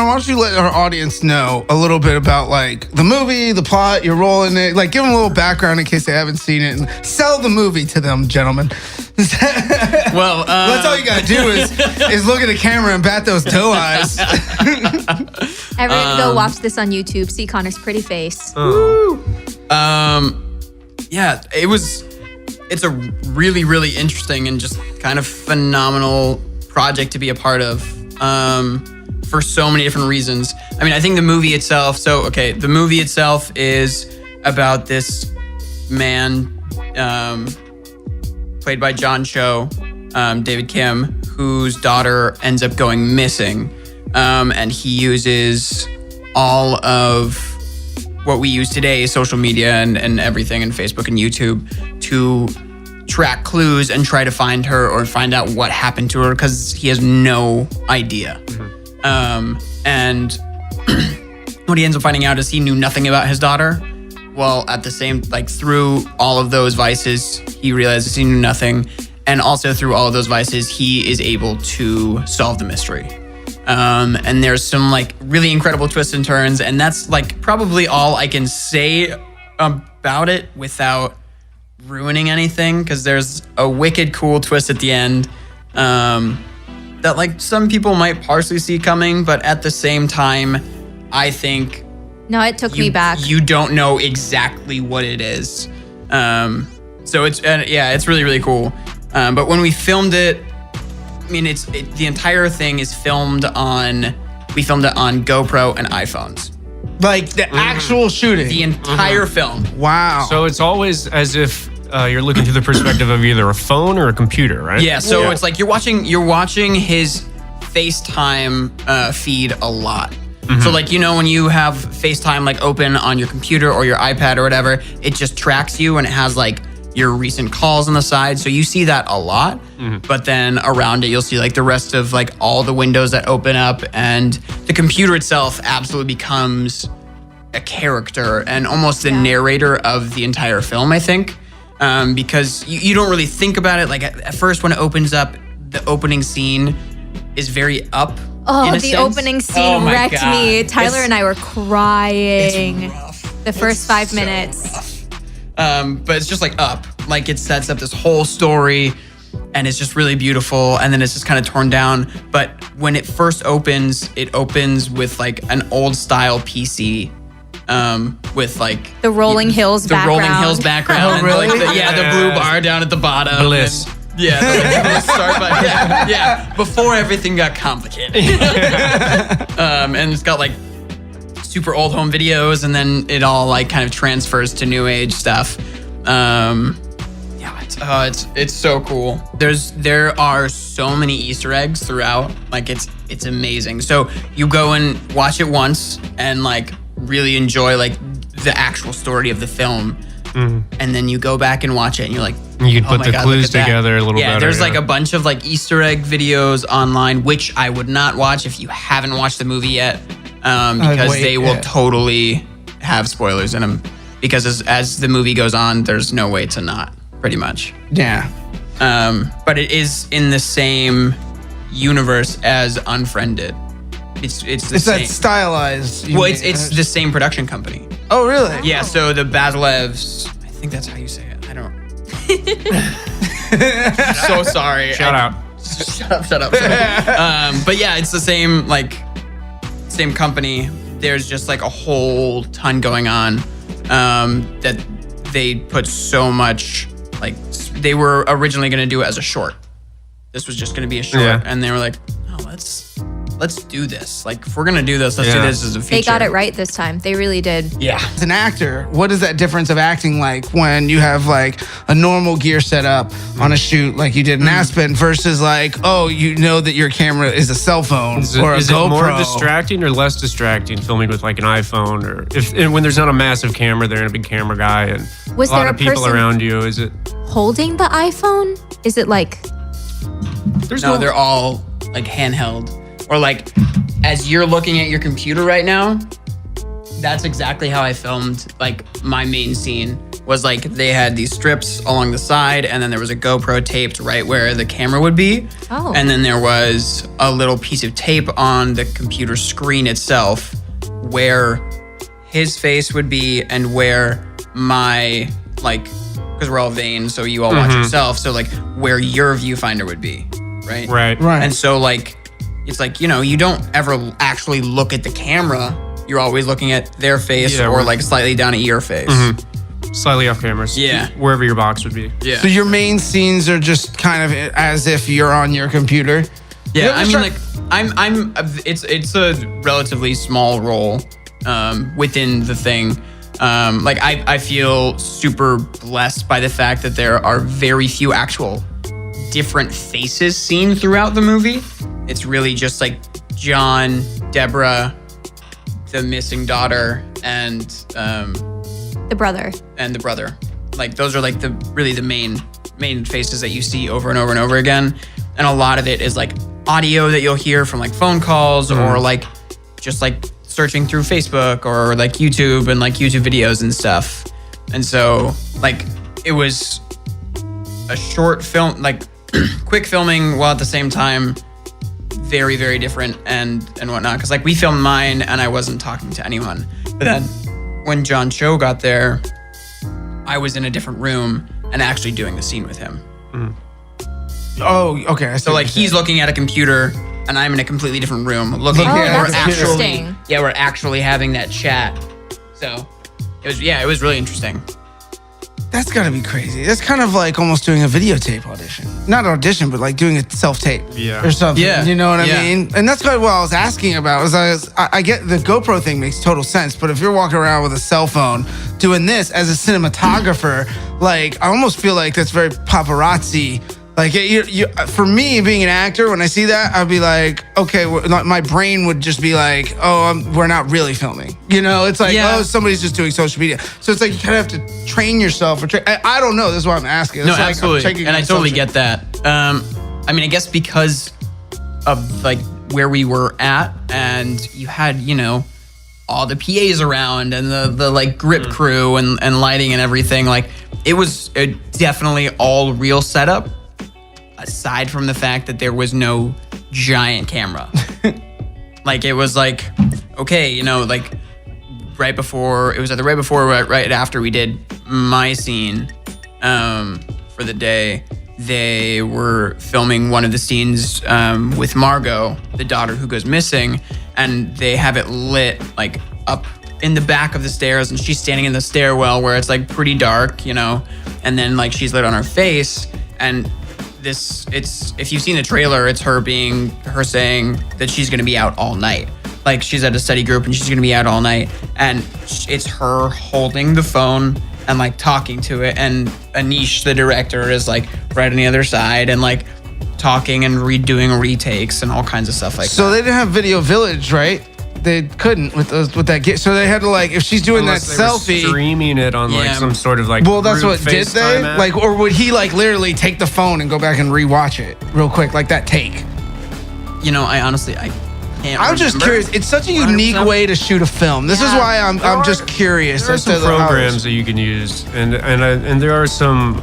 Why don't you let our audience know a little bit about like the movie, the plot, your role in it, like give them a little background in case they haven't seen it, and sell the movie to them, gentlemen. Well, that's all you gotta do is look at the camera and bat those doe eyes. Everyone go watch this on YouTube. See Connor's pretty face. Yeah, it's a really, really interesting and just kind of phenomenal project to be a part of. For so many different reasons. I mean, I think the movie itself, the movie itself is about this man, played by John Cho, David Kim, whose daughter ends up going missing. And he uses all of what we use today, social media and everything, and Facebook and YouTube, to track clues and try to find her or find out what happened to her, because he has no idea. And what he ends up finding out is he knew nothing about his daughter. Well, at the same, through all of those vices, he realizes he knew nothing. And also through all of those vices, he is able to solve the mystery. And there's some really incredible twists and turns. And that's probably all I can say about it without ruining anything, because there's a wicked cool twist at the end. That some people might partially see coming, but at the same time, I think no, it took me back. You don't know exactly what it is, so it's it's really, really cool. But when we filmed it, I mean, the entire thing is filmed on. We filmed it on GoPro and iPhones. Like the actual shooting, the entire film. Wow. So it's always as if you're looking through the perspective of either a phone or a computer, right? Yeah, so it's you're watching his FaceTime feed a lot. Mm-hmm. So when you have FaceTime open on your computer or your iPad or whatever, it just tracks you and it has your recent calls on the side. So you see that a lot. Mm-hmm. But then around it, you'll see the rest of all the windows that open up, and the computer itself absolutely becomes a character and almost the narrator of the entire film, I think. Because you don't really think about it. At first when it opens up, the opening scene is very up. Oh, the opening scene wrecked me. Tyler and I were crying. It's rough. The first 5 minutes. But it's just up. It sets up this whole story, and it's just really beautiful. And then it's just kind of torn down. But when it first opens, it opens with an old style PC. With the rolling hills background. The rolling hills background. Oh, really? The blue bar down at the bottom. Bliss. And, the start button. Yeah. Before everything got complicated. And it's got super old home videos, and then it all kind of transfers to new age stuff. It's so cool. There are so many Easter eggs throughout. It's amazing. So you go and watch it once and really enjoy the actual story of the film, and then you go back and watch it and you're you can put the clues together a little better. Yeah, there's a bunch of Easter egg videos online, which I would not watch if you haven't watched the movie yet, because they will totally have spoilers in them, because as the movie goes on, there's no way to not, pretty much. Yeah. But it is in the same universe as Unfriended. It's the same. That stylized. Well, it's the same production company. Oh, really? Yeah. So the Basilevs, I think that's how you say it. I don't. So sorry. Shut up. Shut up. But yeah, it's the same same company. There's just a whole ton going on. That they put so much. They were originally going to do it as a short. This was just going to be a short, and they were let's do this. If we're gonna do this, let's do this as a feature. They got it right this time. They really did. Yeah. As an actor, what is that difference of acting when you have a normal gear set up on a shoot like you did in Aspen versus you know that your camera is a cell phone or a GoPro? Is it more distracting or less distracting filming with an iPhone, or when there's not a massive camera there and a big camera guy and was a lot there of people around you? Is it holding the iPhone? Is it they're all handheld. Or as you're looking at your computer right now, that's exactly how I filmed my main scene was like they had these strips along the side, and then there was a GoPro taped right where the camera would be. Oh. And then there was a little piece of tape on the computer screen itself where his face would be and where my, like, because we're all vain, so you all watch yourself, so like where your viewfinder would be, right? Right. And so like, it's like, you know, you don't ever actually look at the camera. You're always looking at their face or like slightly down at your face. Slightly off camera. Yeah. Wherever your box would be. Yeah. So your main scenes are just kind of as if you're on your computer. Yeah, I mean, like, it's a relatively small role within the thing. Like, I feel super blessed by the fact that there are very few actual different faces seen throughout the movie. It's really just like John, Deborah, the missing daughter, and The brother. and the brother. Like, those are like the main faces that you see over and over and over again. And a lot of it is like audio that you'll hear from like phone calls or like just like searching through Facebook or like YouTube and like YouTube videos and stuff. And so like it was a short film, like quick filming, while at the same time very, very different and whatnot. Because like we filmed mine and I wasn't talking to anyone. But then when John Cho got there, I was in a different room and actually doing the scene with him. Oh, okay. So like he's looking at a computer and I'm in a completely different room looking. Oh, we're that's interesting. we're actually having that chat. So it was really interesting. That's gotta be crazy. That's kind of like almost doing a videotape audition. Not an audition, but like doing a self-tape or something. Yeah. You know what I Yeah. mean? And that's kind of what I was asking about. I get the GoPro thing makes total sense, but if you're walking around with a cell phone doing this as a cinematographer, like I almost feel like that's very paparazzi. Like for me, being an actor, when I see that, I'd be like, okay, my brain would just be like, oh, we're not really filming. You know, it's like, oh, somebody's just doing social media. So it's like you kind of have to train yourself. I don't know. This is why I'm asking. No, It's like absolutely. And I totally get that. I mean, I guess because of like where we were at and you had, you know, all the PAs around and the like grip crew and lighting and everything, like it was definitely all real setup. Aside from the fact that there was no giant camera. Like it was like, okay, you know, like right after we did my scene for the day, they were filming one of the scenes with Margot, the daughter who goes missing, and they have it lit like up in the back of the stairs and she's standing in the stairwell where it's like pretty dark, you know, and then like she's lit on her face and if you've seen the trailer, it's her saying that she's going to be out all night. Like she's at a study group and she's going to be out all night. And it's her holding the phone and like talking to it. And Anish, the director, is like right on the other side and like talking and redoing retakes and all kinds of stuff like that. So they didn't have Video Village, right? They couldn't with that. So they had to like, if she's doing Unless that they were selfie, streaming it on like some sort of like. well, that's group what did they FaceTime app. like, or would he like literally take the phone and go back and rewatch it real quick, like that take? You know, I honestly can't. I'm just curious. It's such a unique 100%. way to shoot a film. This is why I'm just curious. There are as some to programs that you can use, and there are some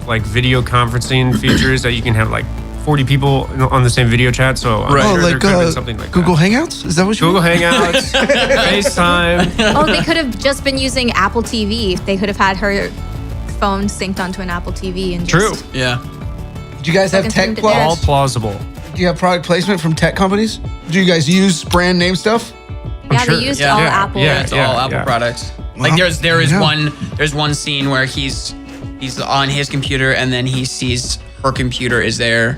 like video conferencing features that you can have like 40 people on the same video chat. So I'm sure there like could have been something like Google that. Hangouts. Is that what you Google mean? Hangouts, FaceTime. Oh, they could have just been using Apple TV. They could have had her phone synced onto an Apple TV and True. just Yeah. Do you guys have Fucking tech streamed it plugs? there. All plausible. Do you have product placement from tech companies? Do you guys use brand name stuff? Yeah, sure. they used Yeah. all Yeah. Apple. Yeah. It's all Apple products. Like Well, there's one scene where he's on his computer and then he sees her computer is there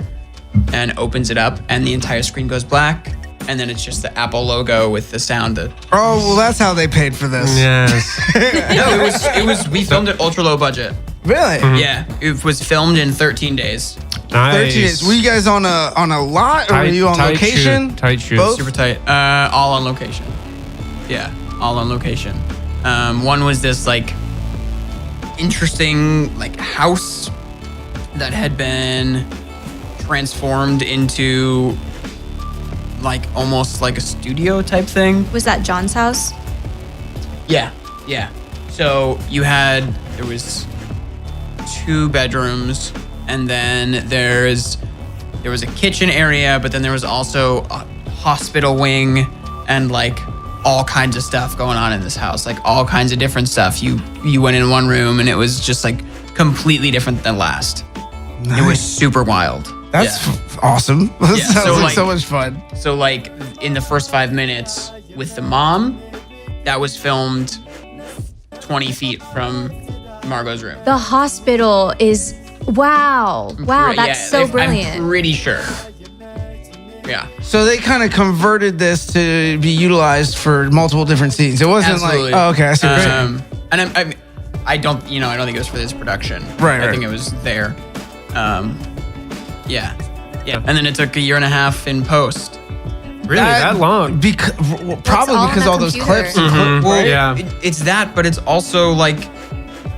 and opens it up and the entire screen goes black and then it's just the Apple logo with the sound that Oh, well, that's how they paid for this. Yes. no, it was we filmed it ultra low budget. Really? Yeah, it was filmed in 13 days. Nice. 13 days. Were you guys on a lot, or were you on location? Tight shoot. Both? Super tight. All on location. Yeah, all on location. One was this like interesting like house that had been transformed into like almost like a studio type thing. Was that John's house? Yeah. So there was 2 bedrooms, and then there was a kitchen area, but then there was also a hospital wing and like all kinds of stuff going on in this house, like all kinds of different stuff. You went in one room and it was just like completely different than last. Nice. It was super wild. That's awesome. That Yeah, sounds so, like like- so much fun. So like in the first 5 minutes with the mom, that was filmed 20 feet from Margot's room. The hospital is wow. Wow, that's so brilliant. I'm pretty sure. Yeah. So they kind of converted this to be utilized for multiple different scenes. It wasn't Absolutely. like, oh, okay, I see what you're saying. And I don't think it was for this production. Right, I right. think it was there. Yeah. And then it took 1.5 years in post. Really, that long? Probably all because on all the those computer. clips. And Well, Yeah. it's that, but it's also like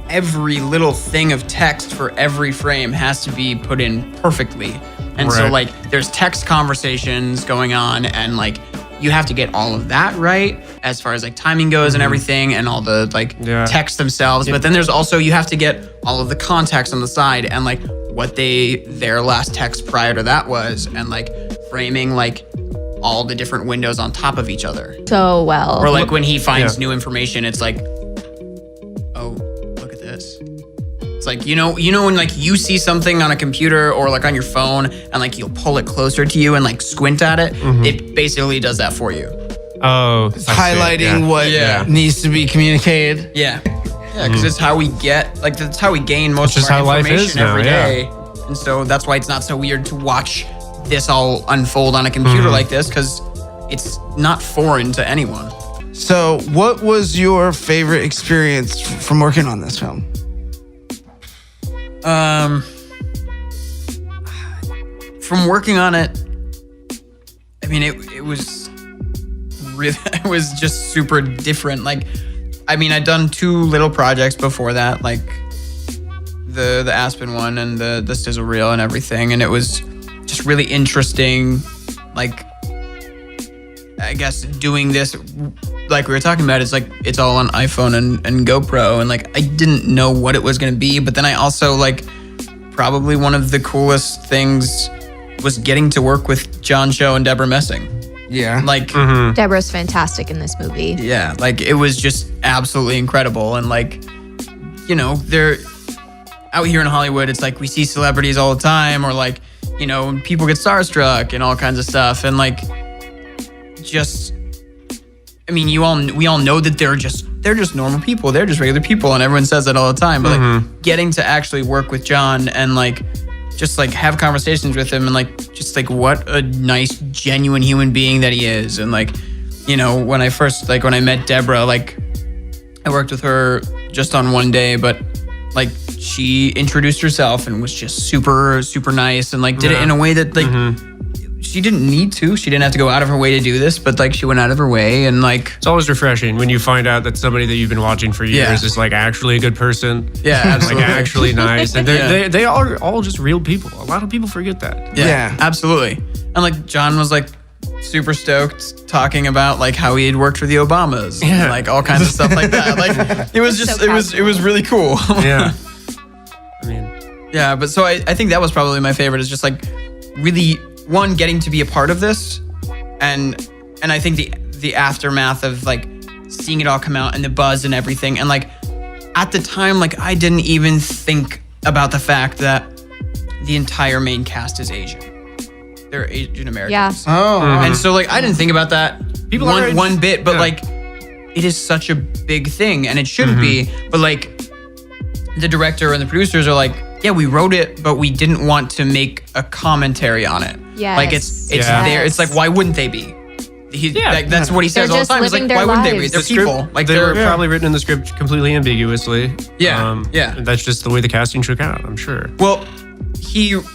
every little thing of text for every frame has to be put in perfectly. And so Right. like there's text conversations going on, and like you have to get all of that right as far as like timing goes and everything, and all the like Yeah. text themselves. But then there's also, you have to get all of the context on the side and like what their last text prior to that was, and like framing like all the different windows on top of each other. So well. Or like when he finds Yeah. new information, it's like, oh, look at this. It's like, you know when like you see something on a computer or like on your phone and like you'll pull it closer to you and like squint at it, it basically does that for you. Oh, It's highlighting what Yeah. needs to be communicated. Yeah. Yeah, because it's how we that's how we gain most It's just of our how life information is now, every yeah. day. And so that's why it's not so weird to watch this all unfold on a computer like this, because it's not foreign to anyone. So, what was your favorite experience from working on this film? From working on it, I mean, it was really, it was just super different. Like, I mean, I'd done 2 little projects before that, like the Aspen one and the sizzle reel and everything, and it was just really interesting. Like, I guess doing this, like we were talking about, it's like it's all on iPhone and GoPro, and like I didn't know what it was gonna be, but then I also like probably one of the coolest things was getting to work with John Cho and Deborah Messing. Yeah. Like, Deborah's fantastic in this movie. yeah, like it was just absolutely incredible. And like, they're out here in Hollywood, it's like we see celebrities all the time, or like, people get starstruck and all kinds of stuff. And like, just, I mean, we all know that they're just normal people. They're just regular people, and everyone says that all the time. But like getting to actually work with John and like just like have conversations with him, and like just like what a nice, genuine human being that he is. And like, when I met Deborah, like I worked with her just on one day, but like she introduced herself and was just super, super nice, and like did it in a way that like she didn't need to. She didn't have to go out of her way to do this, but like she went out of her way. And like, It's always refreshing when you find out that somebody that you've been watching for years is like actually a good person. yeah, absolutely. Like actually nice. And Yeah. they are all just real people. A lot of people forget that. Yeah. Absolutely. And like John was like super stoked talking about like how he had worked for the Obamas, and Yeah. like all kinds of stuff like that. Like it was just So it was really cool. Yeah. I mean, Yeah, but so I think that was probably my favorite, is just like really, one, getting to be a part of this, and I think the aftermath of like seeing it all come out and the buzz and everything. And like at the time, like I didn't even think about the fact that the entire main cast is Asian. They're Asian Americans. Yeah. Oh. And so like I didn't think about that People are- one bit, but yeah. like it is such a big thing, and it shouldn't be. But like the director and the producers are like, yeah, we wrote it, but we didn't want to make a commentary on it. Yes. Like it's Yeah. there. It's like, why wouldn't they be? That's what he says They're all the just time. It's like, living their why wouldn't they be? lives. They're the script- people. Like they were they're probably written in the script completely ambiguously. Yeah, yeah. and that's just the way the casting shook out, I'm sure. Well,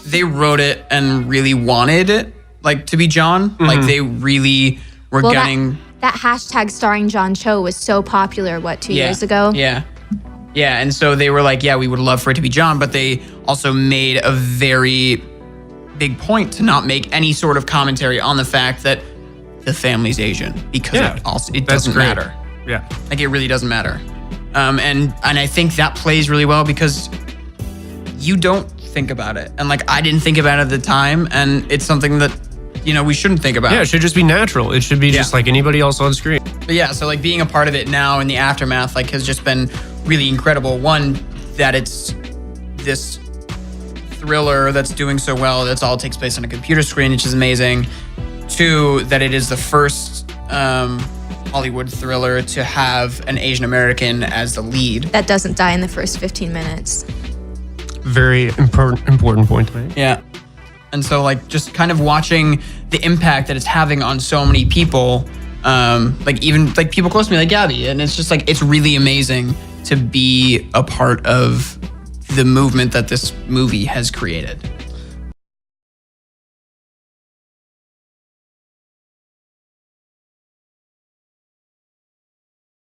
they wrote it and really wanted it like to be John. Like they really were Well, getting. that hashtag starring John Cho was so popular, 2 years ago? Yeah. Yeah. And so they were like, yeah, we would love for it to be John, but they also made a very big point to not make any sort of commentary on the fact that the family's Asian, because Yeah, it that's doesn't great. matter. Yeah. Like it really doesn't matter. And I think that plays really well because you don't think about it. And like, I didn't think about it at the time. And it's something that, we shouldn't think about. Yeah, it should just be natural. It should be just like anybody else on screen. But yeah, so like being a part of it now in the aftermath, like has just been really incredible. One, that it's this thriller that's doing so well. That's all takes place on a computer screen, which is amazing. Two, that it is the first Hollywood thriller to have an Asian American as the lead. That doesn't die in the first 15 minutes. Very important point to make. Yeah. And so like just kind of watching the impact that it's having on so many people, like even like people close to me like Gabby, and it's just like, it's really amazing to be a part of the movement that this movie has created.